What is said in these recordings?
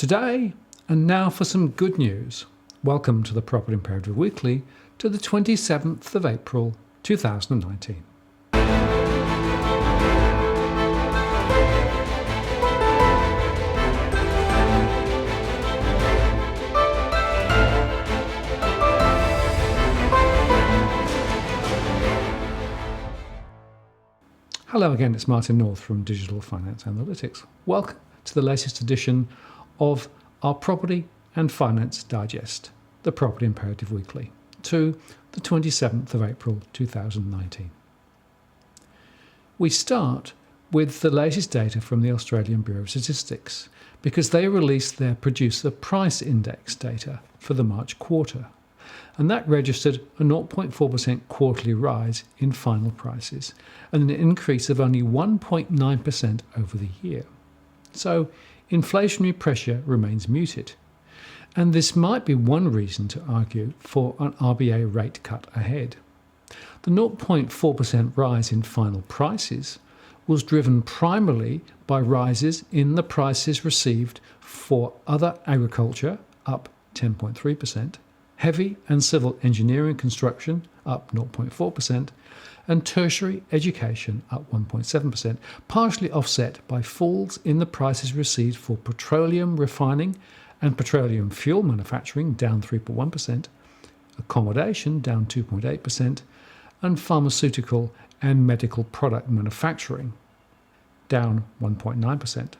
Today, and now for some good news. Welcome to the Property Imperative Weekly to the 27th of April 2019. Hello again, it's Martin North from Digital Finance Analytics. Welcome to the latest edition of our Property and Finance Digest, the Property Imperative Weekly, to the 27th of April 2019. We start with the latest data from the Australian Bureau of Statistics because they released their Producer Price Index data for the March quarter, and that registered a 0.4% quarterly rise in final prices and an increase of only 1.9% over the year. So inflationary pressure remains muted, and this might be one reason to argue for an RBA rate cut ahead. The 0.4% rise in final prices was driven primarily by rises in the prices received for other agriculture, up 10.3%, heavy and civil engineering construction, up 0.4%, and tertiary education, up 1.7%, partially offset by falls in the prices received for petroleum refining and petroleum fuel manufacturing, down 3.1%, accommodation, down 2.8%, and pharmaceutical and medical product manufacturing, down 1.9%.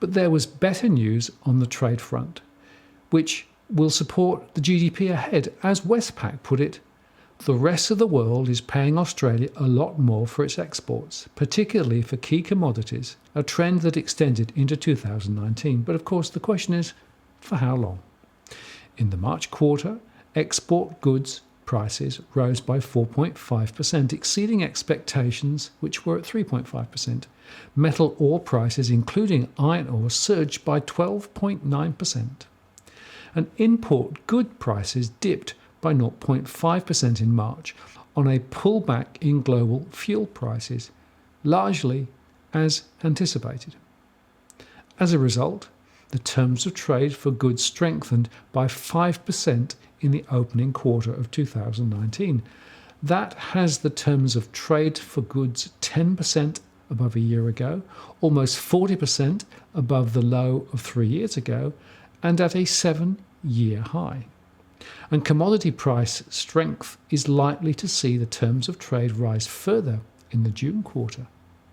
But there was better news on the trade front, which will support the GDP ahead. As Westpac put it, the rest of the world is paying Australia a lot more for its exports, particularly for key commodities, a trend that extended into 2019. But of course, the question is, for how long? In the March quarter, export goods prices rose by 4.5%, exceeding expectations, which were at 3.5%. Metal ore prices, including iron ore, surged by 12.9%. And import good prices dipped by 0.5% in March on a pullback in global fuel prices, largely as anticipated. As a result, the terms of trade for goods strengthened by 5% in the opening quarter of 2019. That has the terms of trade for goods 10% above a year ago, almost 40% above the low of 3 years ago, and at a 7-year high. And commodity price strength is likely to see the terms of trade rise further in the June quarter.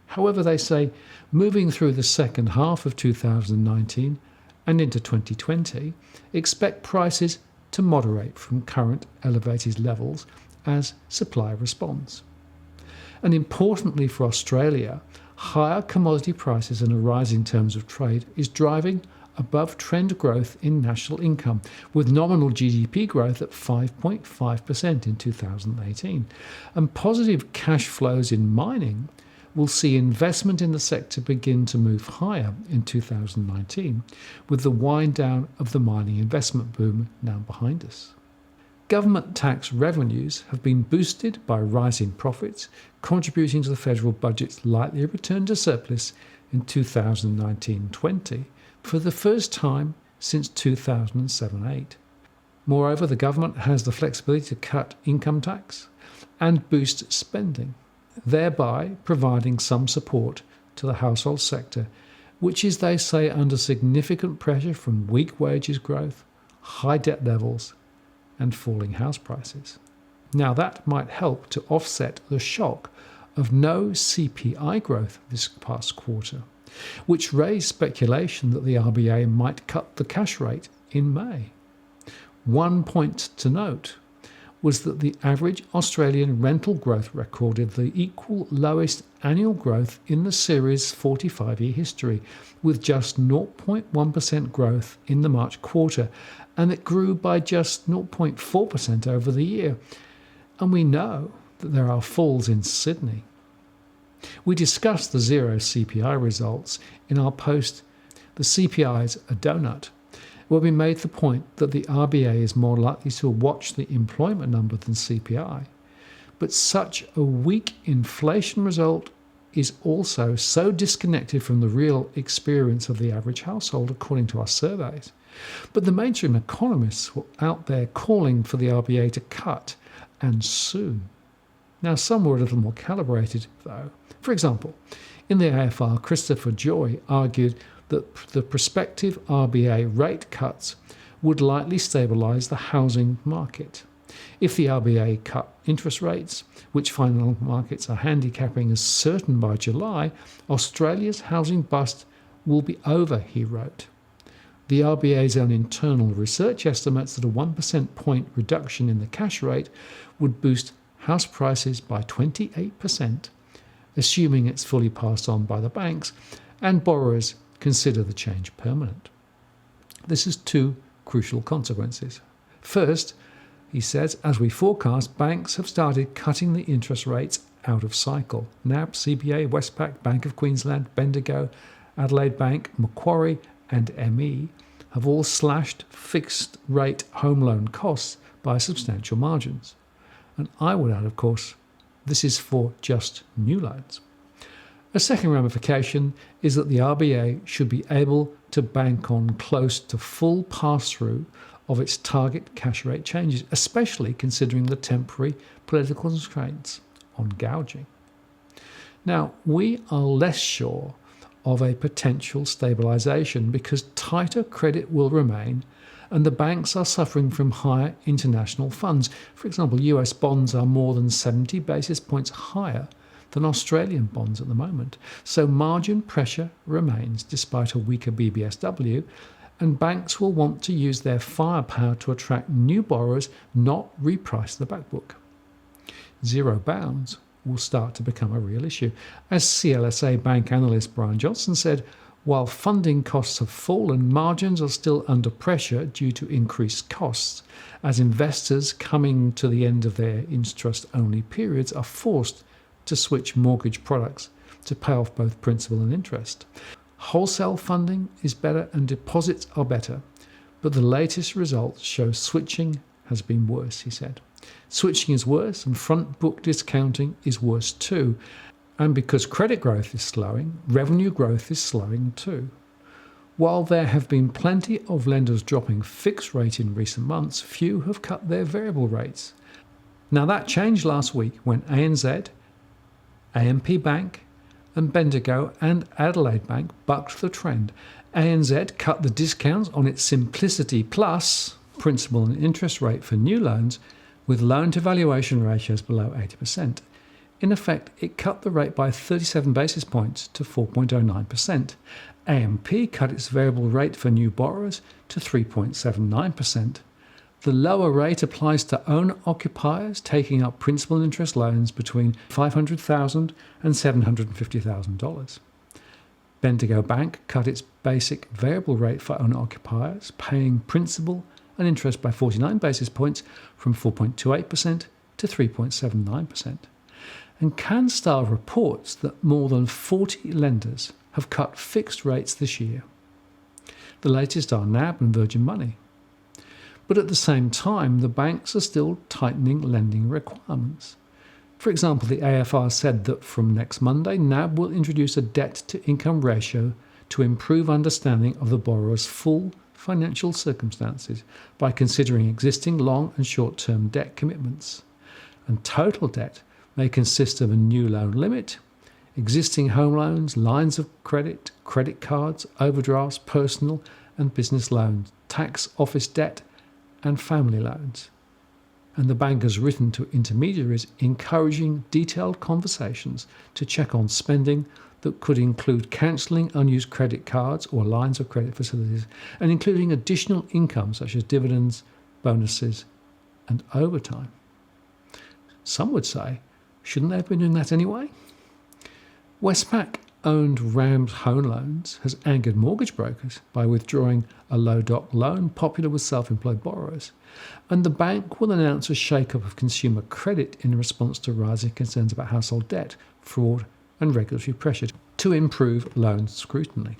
However, they say, moving through the second half of 2019 and into 2020, expect prices to moderate from current elevated levels as supply responds. And importantly for Australia, higher commodity prices and a rise in terms of trade is driving above trend growth in national income, with nominal GDP growth at 5.5% in 2018. And positive cash flows in mining will see investment in the sector begin to move higher in 2019, with the wind down of the mining investment boom now behind us. Government tax revenues have been boosted by rising profits, contributing to the federal budget's likely return to surplus in 2019-20, for the first time since 2007-8. Moreover, the government has the flexibility to cut income tax and boost spending, thereby providing some support to the household sector, which is, they say, under significant pressure from weak wages growth, high debt levels, and falling house prices. Now, that might help to offset the shock of no CPI growth this past quarter, which raised speculation that the RBA might cut the cash rate in May. One point to note was that the average Australian rental growth recorded the equal lowest annual growth in the series' 45-year history, with just 0.1% growth in the March quarter, and it grew by just 0.4% over the year. And we know that there are falls in Sydney. We discussed the zero CPI results in our post, "The CPI's a Donut," where we made the point that the RBA is more likely to watch the employment number than CPI. But such a weak inflation result is also so disconnected from the real experience of the average household, according to our surveys. But the mainstream economists were out there calling for the RBA to cut, and soon. Now, some were a little more calibrated, though. For example, in the AFR, Christopher Joy argued that the prospective RBA rate cuts would likely stabilise the housing market. If the RBA cut interest rates, which financial markets are handicapping as certain by July, Australia's housing bust will be over, he wrote. The RBA's own internal research estimates that a 1% point reduction in the cash rate would boost house prices by 28%, assuming it's fully passed on by the banks, and borrowers consider the change permanent. This has two crucial consequences. First, he says, as we forecast, banks have started cutting the interest rates out of cycle. NAB, CBA, Westpac, Bank of Queensland, Bendigo, Adelaide Bank, Macquarie and ME have all slashed fixed rate home loan costs by substantial margins. And I would add, of course, this is for just new loans. A second ramification is that the RBA should be able to bank on close to full pass-through of its target cash rate changes, especially considering the temporary political constraints on gouging. Now, we are less sure of a potential stabilisation because tighter credit will remain and the banks are suffering from higher international funds. For example, US bonds are more than 70 basis points higher than Australian bonds at the moment. So margin pressure remains despite a weaker BBSW, and banks will want to use their firepower to attract new borrowers, not reprice the backbook. Zero bounds will start to become a real issue. As CLSA bank analyst Brian Johnson said, while funding costs have fallen, margins are still under pressure due to increased costs, as investors coming to the end of their interest-only periods are forced to switch mortgage products to pay off both principal and interest. Wholesale funding is better and deposits are better, but the latest results show switching has been worse, he said. Switching is worse and front book discounting is worse too. And because credit growth is slowing, revenue growth is slowing too. While there have been plenty of lenders dropping fixed rate in recent months, few have cut their variable rates. Now that changed last week when ANZ, AMP Bank, and Bendigo and Adelaide Bank bucked the trend. ANZ cut the discounts on its Simplicity Plus principal and interest rate for new loans with loan-to-valuation ratios below 80%. In effect, it cut the rate by 37 basis points to 4.09%. AMP cut its variable rate for new borrowers to 3.79%. The lower rate applies to owner-occupiers taking up principal and interest loans between $500,000 and $750,000. Bendigo Bank cut its basic variable rate for owner-occupiers, paying principal and interest by 49 basis points from 4.28% to 3.79%. And CanStar reports that more than 40 lenders have cut fixed rates this year. The latest are NAB and Virgin Money. But at the same time, the banks are still tightening lending requirements. For example, the AFR said that from next Monday, NAB will introduce a debt-to-income ratio to improve understanding of the borrower's full financial circumstances by considering existing long and short-term debt commitments. And total debt may consist of a new loan limit, existing home loans, lines of credit, credit cards, overdrafts, personal and business loans, tax office debt, and family loans. And the bank has written to intermediaries encouraging detailed conversations to check on spending that could include cancelling unused credit cards or lines of credit facilities and including additional income such as dividends, bonuses and overtime. Some would say, shouldn't they have been doing that anyway? Westpac-owned Rams Home Loans has angered mortgage brokers by withdrawing a low-doc loan popular with self-employed borrowers, and the bank will announce a shake-up of consumer credit in response to rising concerns about household debt, fraud and regulatory pressure to improve loan scrutiny.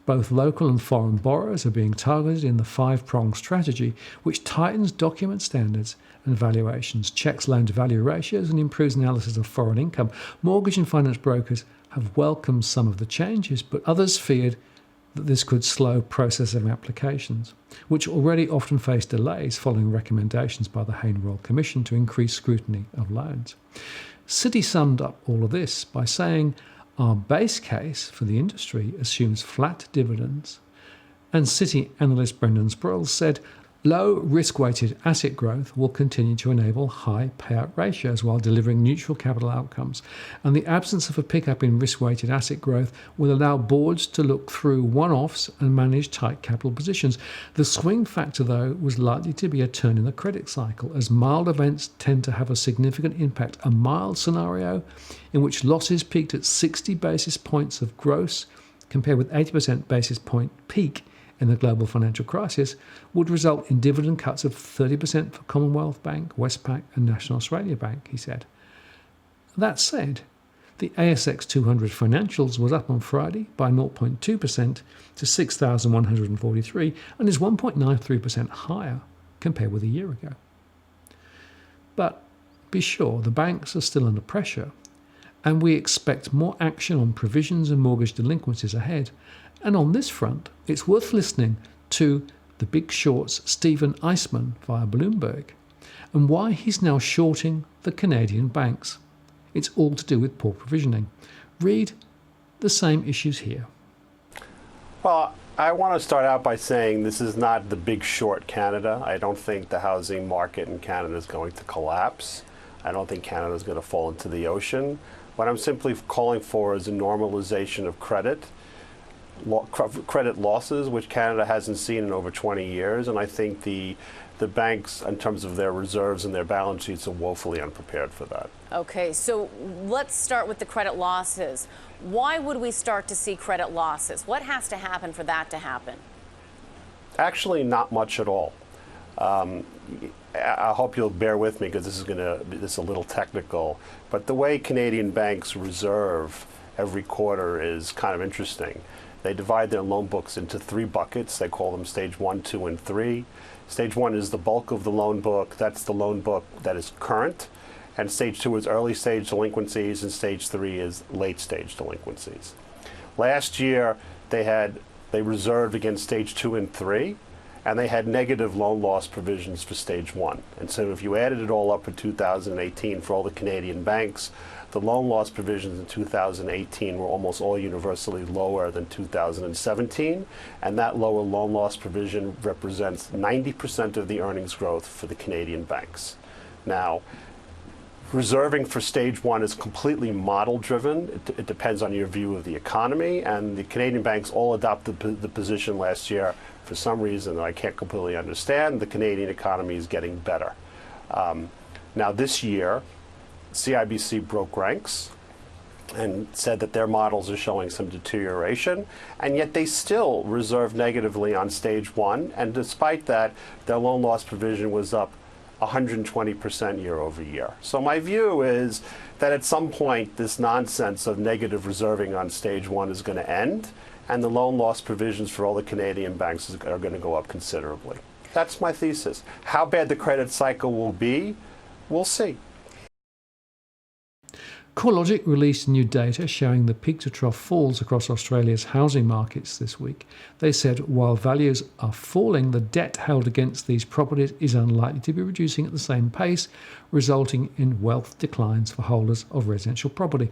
Both local and foreign borrowers are being targeted in the five-pronged strategy, which tightens document standards and valuations, checks loan-to-value ratios, and improves analysis of foreign income. Mortgage and finance brokers have welcomed some of the changes, but others feared that this could slow processing applications, which already often face delays following recommendations by the Hayne Royal Commission to increase scrutiny of loans. Citi summed up all of this by saying, "Our base case for the industry assumes flat dividends," and Citi analyst Brendan Sproul said, "Low risk-weighted asset growth will continue to enable high payout ratios while delivering neutral capital outcomes, and the absence of a pickup in risk-weighted asset growth will allow boards to look through one-offs and manage tight capital positions. The swing factor, though, was likely to be a turn in the credit cycle, as mild events tend to have a significant impact. A mild scenario in which losses peaked at 60 basis points of gross, compared with 80% basis point peak in the global financial crisis, would result in dividend cuts of 30% for Commonwealth Bank, Westpac and National Australia Bank," he said. That said, the ASX 200 financials was up on Friday by 0.2% to 6,143 and is 1.93% higher compared with a year ago. But be sure, the banks are still under pressure, and we expect more action on provisions and mortgage delinquencies ahead. And on this front, it's worth listening to the Big Short's Stephen Eisman via Bloomberg and why he's now shorting the Canadian banks. It's all to do with poor provisioning. Read the same issues here. Well, I want to start out by saying this is not the Big Short Canada. I don't think the housing market in Canada is going to collapse. I don't think Canada is going to fall into the ocean. What I'm simply calling for is a normalization of credit losses, which Canada hasn't seen in over 20 years. And I think the banks, in terms of their reserves and their balance sheets, are woefully unprepared for that. Okay, so let's start with the credit losses. Why would we start to see credit losses? What has to happen for that to happen? Actually, not much at all. I hope you'll bear with me because this is a little technical, but the way Canadian banks reserve every quarter is kind of interesting. They divide their loan books into three buckets. They call them stage 1, 2, and 3. Stage 1 is the bulk of the loan book. That's the loan book that is current. And stage 2 is early stage delinquencies, and stage 3 is late stage delinquencies. Last year, they reserved against stage 2 and 3, and they had negative loan loss provisions for stage 1. And so if you added it all up for 2018 for all the Canadian banks, the loan loss provisions in 2018 were almost all universally lower than 2017, and that lower loan loss provision represents 90% of the earnings growth for the Canadian banks. Now, reserving for stage 1 is completely model-driven. It depends on your view of the economy, and the Canadian banks all adopted the position last year for some reason that I can't completely understand. The Canadian economy is getting better. Now this year, CIBC broke ranks and said that their models are showing some deterioration, and yet they still reserved negatively on stage 1, and despite that, their loan loss provision was up 120% year over year. So my view is that at some point this nonsense of negative reserving on stage 1 is going to end, and the loan loss provisions for all the Canadian banks are going to go up considerably. That's my thesis. How bad the credit cycle will be, we'll see. CoreLogic released new data showing the peak-to-trough falls across Australia's housing markets this week. They said while values are falling, the debt held against these properties is unlikely to be reducing at the same pace, resulting in wealth declines for holders of residential property.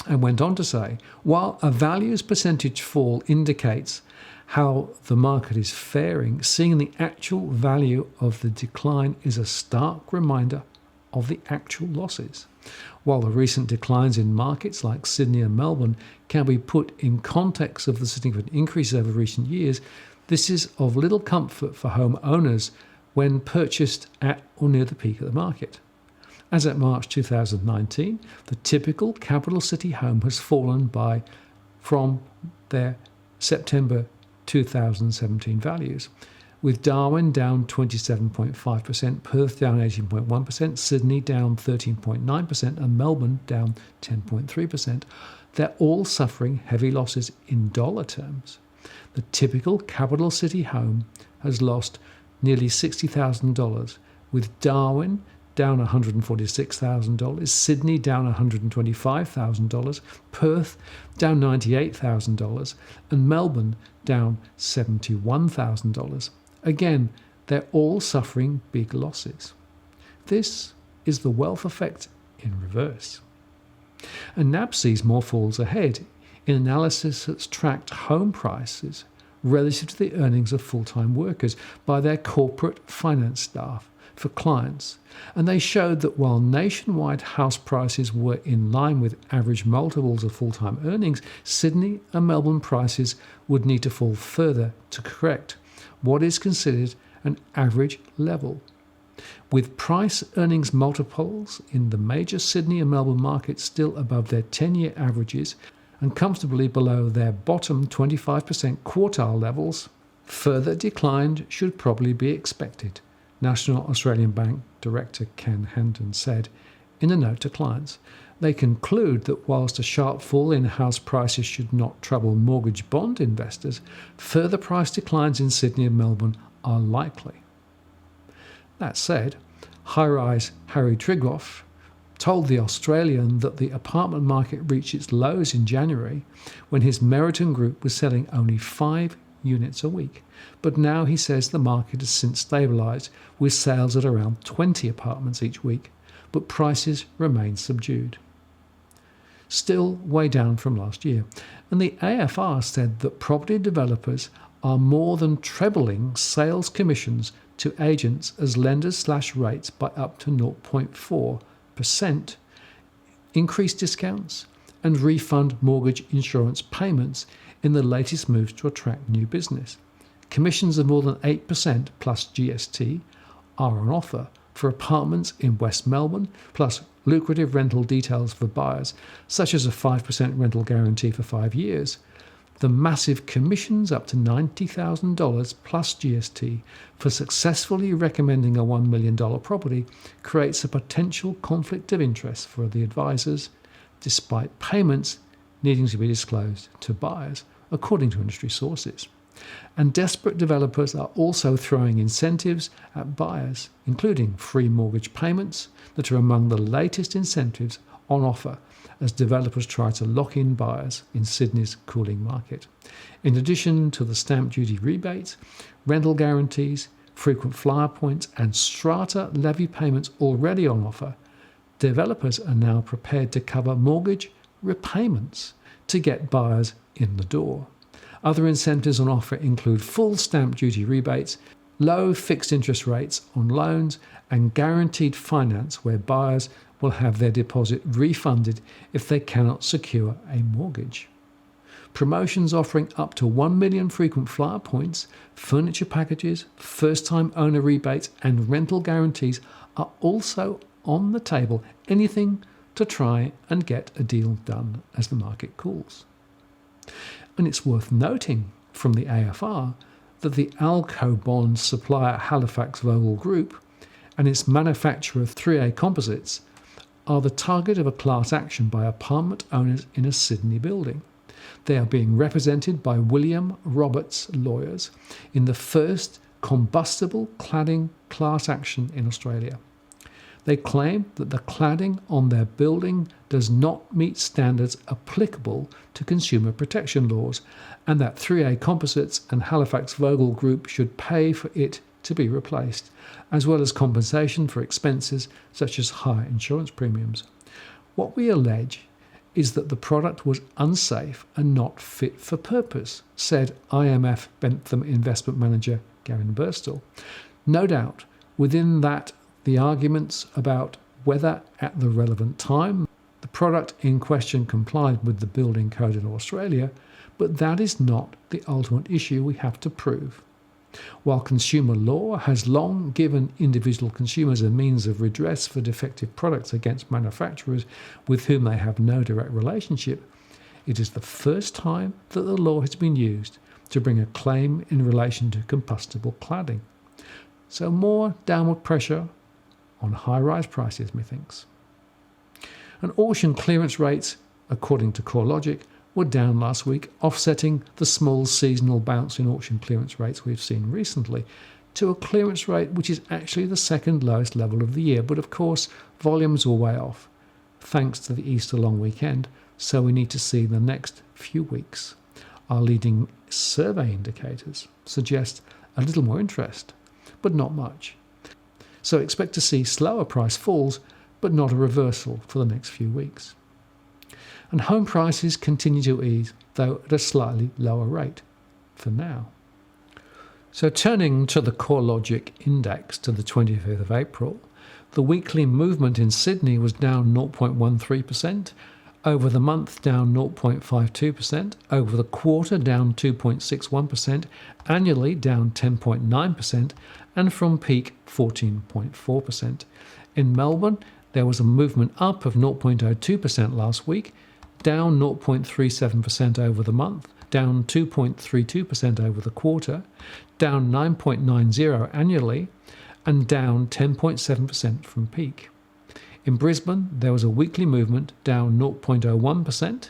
And went on to say, while a values percentage fall indicates how the market is faring, seeing the actual value of the decline is a stark reminder of the actual losses. While the recent declines in markets like Sydney and Melbourne can be put in context of the significant increases over recent years, this is of little comfort for home owners when purchased at or near the peak of the market. As at March 2019, the typical capital city home has fallen from their September 2017 values, with Darwin down 27.5%, Perth down 18.1%, Sydney down 13.9%, and Melbourne down 10.3%. They're all suffering heavy losses in dollar terms. The typical capital city home has lost nearly $60,000, with Darwin down $146,000, Sydney down $125,000, Perth down $98,000, and Melbourne down $71,000. Again, they're all suffering big losses. This is the wealth effect in reverse. And NAB sees more falls ahead in analysis that's tracked home prices relative to the earnings of full-time workers by their corporate finance staff for clients. And they showed that while nationwide house prices were in line with average multiples of full-time earnings, Sydney and Melbourne prices would need to fall further to correct what is considered an average level. With price earnings multiples in the major Sydney and Melbourne markets still above their 10-year averages and comfortably below their bottom 25% quartile levels, further decline should probably be expected, National Australian Bank Director Ken Hendon said in a note to clients. They conclude that whilst a sharp fall in house prices should not trouble mortgage bond investors, further price declines in Sydney and Melbourne are likely. That said, high-rise Harry Trigloff told The Australian that the apartment market reached its lows in January when his Meriton Group was selling only 5 units a week. But now he says the market has since stabilised with sales at around 20 apartments each week, but prices remain subdued. Still way down from last year. And the AFR said that property developers are more than trebling sales commissions to agents as lenders slash rates by up to 0.4%, increase discounts, and refund mortgage insurance payments in the latest moves to attract new business. Commissions of more than 8% plus GST are on offer for apartments in West Melbourne, plus lucrative rental details for buyers, such as a 5% rental guarantee for 5 years. The massive commissions up to $90,000 plus GST for successfully recommending a $1 million property creates a potential conflict of interest for the advisors, despite payments needing to be disclosed to buyers, according to industry sources. And desperate developers are also throwing incentives at buyers, including free mortgage payments that are among the latest incentives on offer as developers try to lock in buyers in Sydney's cooling market. In addition to the stamp duty rebates, rental guarantees, frequent flyer points and strata levy payments already on offer, developers are now prepared to cover mortgage repayments to get buyers in the door. Other incentives on offer include full stamp duty rebates, low fixed interest rates on loans, and guaranteed finance where buyers will have their deposit refunded if they cannot secure a mortgage. Promotions offering up to 1 million frequent flyer points, furniture packages, first-time owner rebates, and rental guarantees are also on the table. Anything to try and get a deal done as the market cools. And it's worth noting from the AFR that the Alco bond supplier Halifax Vogel Group and its manufacturer 3A Composites are the target of a class action by apartment owners in a Sydney building. They are being represented by William Roberts lawyers in the first combustible cladding class action in Australia. They claim that the cladding on their building does not meet standards applicable to consumer protection laws, and that 3A Composites and Halifax Vogel Group should pay for it to be replaced, as well as compensation for expenses such as higher insurance premiums. What we allege is that the product was unsafe and not fit for purpose, said IMF Bentham investment manager Gavin Burstall. No doubt, within that, the arguments about whether at the relevant time the product in question complied with the building code in Australia, but that is not the ultimate issue we have to prove. While consumer law has long given individual consumers a means of redress for defective products against manufacturers with whom they have no direct relationship, it is the first time that the law has been used to bring a claim in relation to combustible cladding. So more downward pressure on high-rise prices, methinks. And auction clearance rates, according to CoreLogic, were down last week, offsetting the small seasonal bounce in auction clearance rates we've seen recently, to a clearance rate which is actually the second lowest level of the year. But of course, volumes were way off, thanks to the Easter long weekend, so we need to see the next few weeks. Our leading survey indicators suggest a little more interest, but not much. So expect to see slower price falls, but not a reversal for the next few weeks. And home prices continue to ease, though at a slightly lower rate for now. So turning to the CoreLogic index to the 25th of April, the weekly movement in Sydney was down 0.13%, over the month down 0.52%, over the quarter down 2.61%, annually down 10.9%, and from peak 14.4%. In Melbourne, there was a movement up of 0.02% last week, down 0.37% over the month, down 2.32% over the quarter, down 9.90% annually, and down 10.7% from peak. In Brisbane, there was a weekly movement down 0.01%,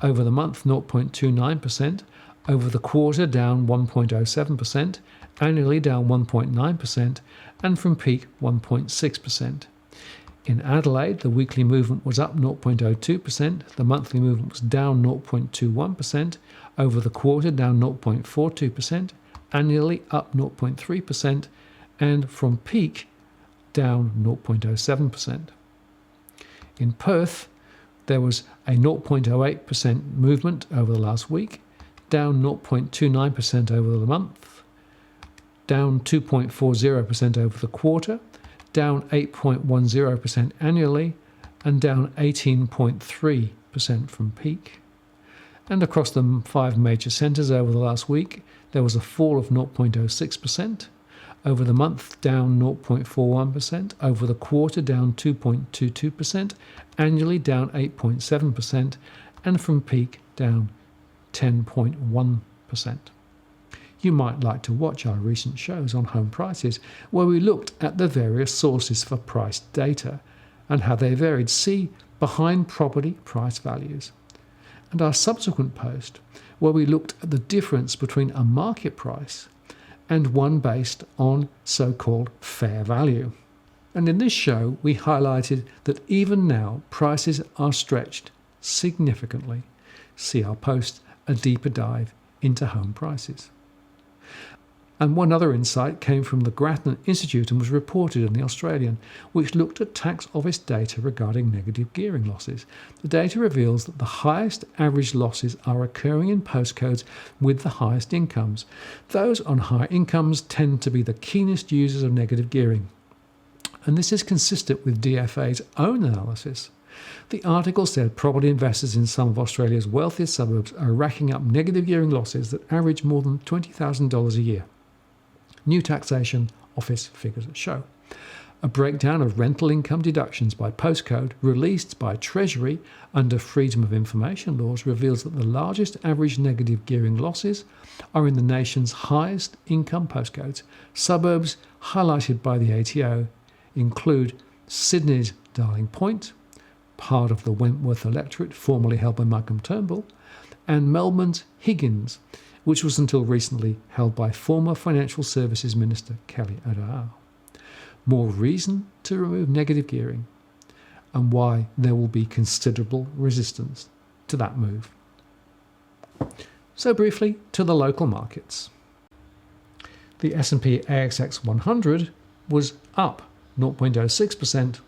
over the month 0.29%, over the quarter down 1.07%, annually down 1.9%, and from peak 1.6%. In Adelaide, the weekly movement was up 0.02%, the monthly movement was down 0.21%, over the quarter down 0.42%, annually up 0.3%, and from peak down 0.07%. In Perth, there was a 0.08% movement over the last week, down 0.29% over the month, down 2.40% over the quarter, down 8.10% annually, and down 18.3% from peak. And across the 5 major centres over the last week, there was a fall of 0.06%, over the month down 0.41%, over the quarter down 2.22%, annually down 8.7%, and from peak down 10.1%. You might like to watch our recent shows on home prices, where we looked at the various sources for price data and how they varied. See Behind Property Price Values. And our subsequent post, where we looked at the difference between a market price and one based on so-called fair value. And in this show, we highlighted that even now, prices are stretched significantly. See our post, A Deeper Dive into Home Prices. And one other insight came from the Grattan Institute and was reported in The Australian, which looked at tax office data regarding negative gearing losses. The data reveals that the highest average losses are occurring in postcodes with the highest incomes. Those on higher incomes tend to be the keenest users of negative gearing. And this is consistent with DFA's own analysis. The article said property investors in some of Australia's wealthiest suburbs are racking up negative gearing losses that average more than $20,000 a year. New taxation office figures show. A breakdown of rental income deductions by postcode released by Treasury under Freedom of Information laws reveals that the largest average negative gearing losses are in the nation's highest income postcodes. Suburbs highlighted by the ATO include Sydney's Darling Point, part of the Wentworth electorate formerly held by Malcolm Turnbull, and Melbourne's Higgins, which was until recently held by former Financial Services Minister Kelly O'Donnell. More reason to remove negative gearing, and why there will be considerable resistance to that move. So briefly to the local markets. The S&P ASX 100 was up 0.06%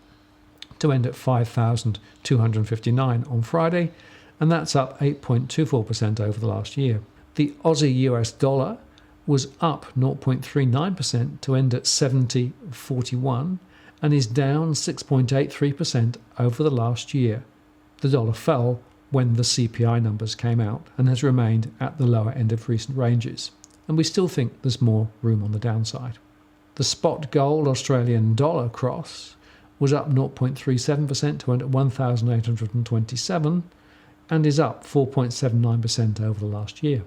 to end at 5,259 on Friday, and that's up 8.24% over the last year. The Aussie US dollar was up 0.39% to end at 70.41 and is down 6.83% over the last year. The dollar fell when the CPI numbers came out and has remained at the lower end of recent ranges, and we still think there's more room on the downside. The spot gold Australian dollar cross was up 0.37% to end at 1,827 and is up 4.79% over the last year.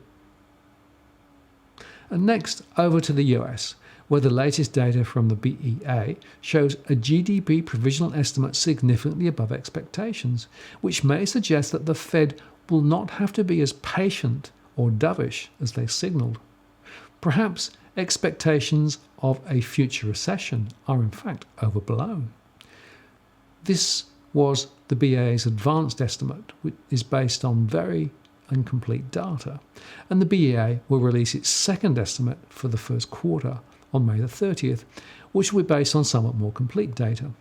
And next, over to the US, where the latest data from the BEA shows a GDP provisional estimate significantly above expectations, which may suggest that the Fed will not have to be as patient or dovish as they signalled. Perhaps expectations of a future recession are in fact overblown. This was the BA's advanced estimate, which is based on very incomplete data, and the BEA will release its second estimate for the first quarter on May the 30th, which will be based on somewhat more complete data.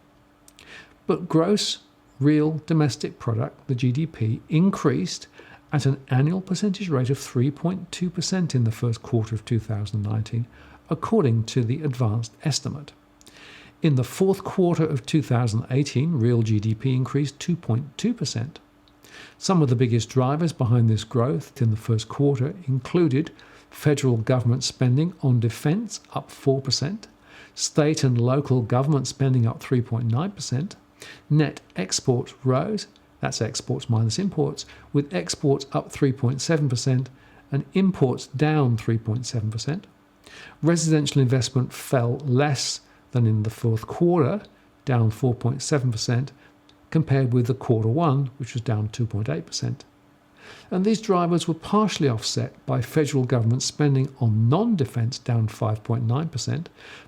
But gross real domestic product, the GDP, increased at an annual percentage rate of 3.2% in the first quarter of 2019, according to the advanced estimate. In the fourth quarter of 2018, real GDP increased 2.2%. Some of the biggest drivers behind this growth in the first quarter included federal government spending on defence up 4%, state and local government spending up 3.9%, net exports rose, that's exports minus imports, with exports up 3.7% and imports down 3.7%. Residential investment fell less than in the fourth quarter, down 4.7%, compared with the quarter one, which was down 2.8%. And these drivers were partially offset by federal government spending on non-defence down 5.9%,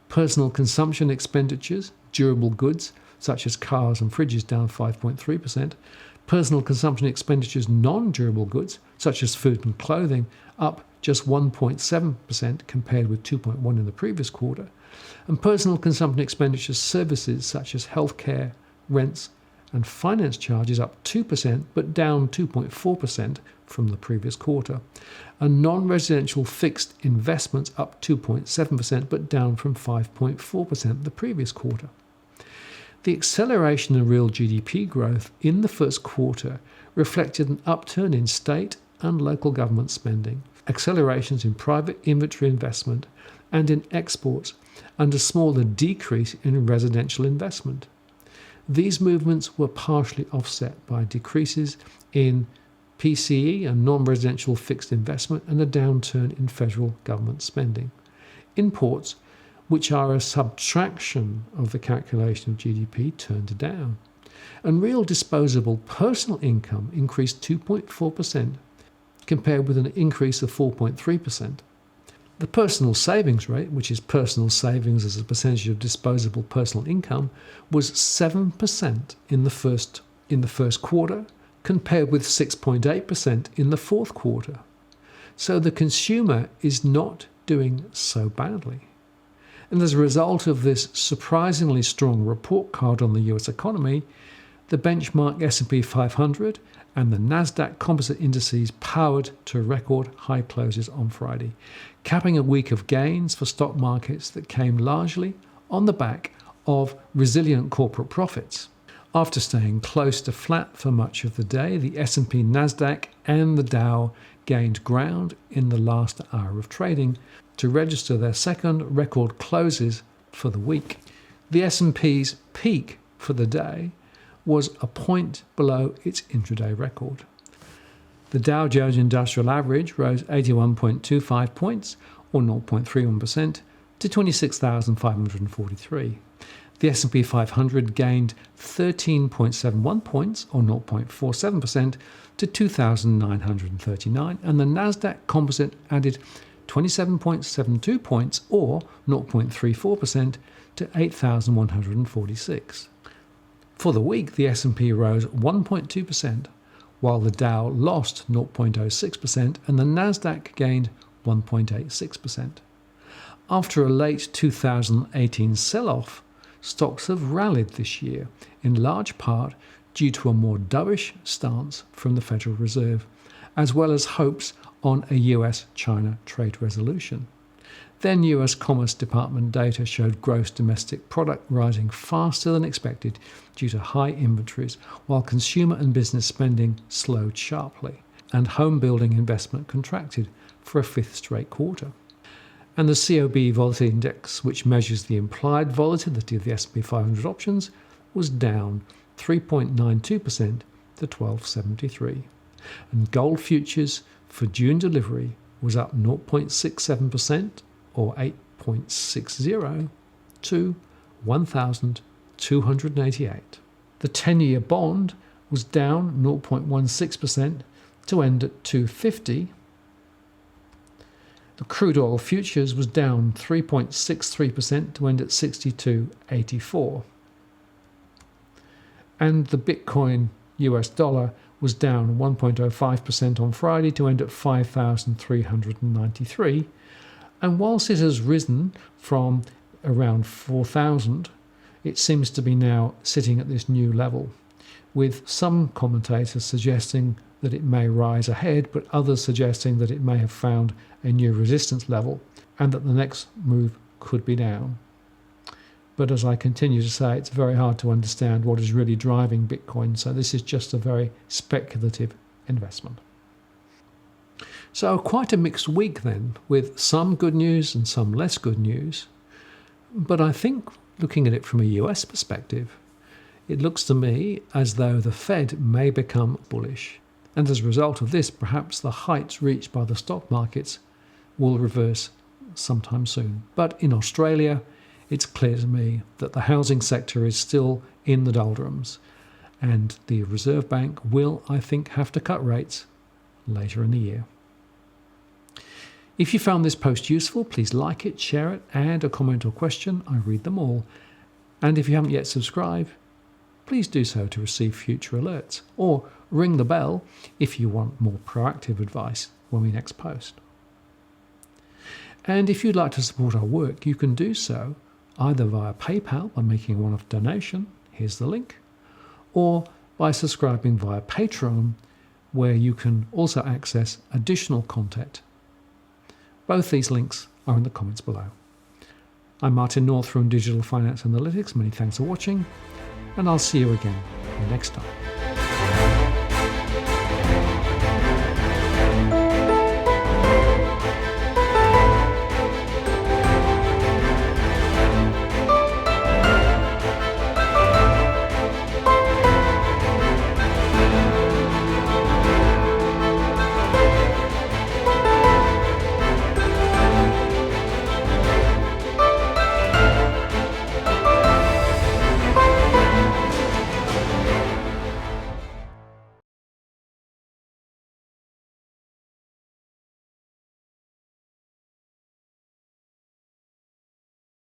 personal consumption expenditures, durable goods such as cars and fridges down 5.3%, personal consumption expenditures non-durable goods such as food and clothing up just 1.7% compared with 2.1% in the previous quarter, and personal consumption expenditures services such as healthcare, rents and finance charges up 2% but down 2.4% from the previous quarter, and non-residential fixed investments up 2.7% but down from 5.4% the previous quarter. The acceleration in real GDP growth in the first quarter reflected an upturn in state and local government spending, accelerations in private inventory investment and in exports, and a smaller decrease in residential investment. These movements were partially offset by decreases in PCE and non-residential fixed investment and a downturn in federal government spending. Imports, which are a subtraction of the calculation of GDP, turned down. And real disposable personal income increased 2.4% compared with an increase of 4.3%. The personal savings rate, which is personal savings as a percentage of disposable personal income, was 7% in the first quarter, compared with 6.8% in the fourth quarter. So the consumer is not doing so badly. And as a result of this surprisingly strong report card on the US economy, the benchmark S&P 500 and the Nasdaq composite indices powered to record high closes on Friday, capping a week of gains for stock markets that came largely on the back of resilient corporate profits. After staying close to flat for much of the day, the S&P, Nasdaq and the Dow gained ground in the last hour of trading to register their second record closes for the week. The S&P's peak for the day was a point below its intraday record. The Dow Jones Industrial Average rose 81.25 points, or 0.31%, to 26,543. The S&P 500 gained 13.71 points, or 0.47%, to 2,939, and the Nasdaq Composite added 27.72 points, or 0.34%, to 8,146. For the week, the S&P rose 1.2%, while the Dow lost 0.06% and the Nasdaq gained 1.86%. After a late 2018 sell-off, stocks have rallied this year, in large part due to a more dovish stance from the Federal Reserve, as well as hopes on a US-China trade resolution. Then US Commerce Department data showed gross domestic product rising faster than expected due to high inventories, while consumer and business spending slowed sharply, and home building investment contracted for a fifth straight quarter. And the COB Volatility Index, which measures the implied volatility of the S&P 500 options, was down 3.92% to 1273. And gold futures for June delivery was up 0.67%, or 8.60, to 1,288. The 10-year bond was down 0.16% to end at 250. The crude oil futures was down 3.63% to end at 62.84. And the Bitcoin US dollar was down 1.05% on Friday to end at 5,393. And whilst it has risen from around 4,000, it seems to be now sitting at this new level, with some commentators suggesting that it may rise ahead, but others suggesting that it may have found a new resistance level and that the next move could be down. But as I continue to say, it's very hard to understand what is really driving Bitcoin, so this is just a very speculative investment. So quite a mixed week then, with some good news and some less good news. But I think, looking at it from a US perspective, it looks to me as though the Fed may become bullish. And as a result of this, perhaps the heights reached by the stock markets will reverse sometime soon. But in Australia, it's clear to me that the housing sector is still in the doldrums, and the Reserve Bank will, I think, have to cut rates later in the year. If you found this post useful, please like it, share it, add a comment or question. I read them all. And if you haven't yet subscribed, please do so to receive future alerts, or ring the bell if you want more proactive advice when we next post. And if you'd like to support our work, you can do so either via PayPal by making a one-off donation, here's the link, or by subscribing via Patreon, where you can also access additional content. Both these links are in the comments below. I'm Martin North from Digital Finance Analytics. Many thanks for watching, and I'll see you again next time.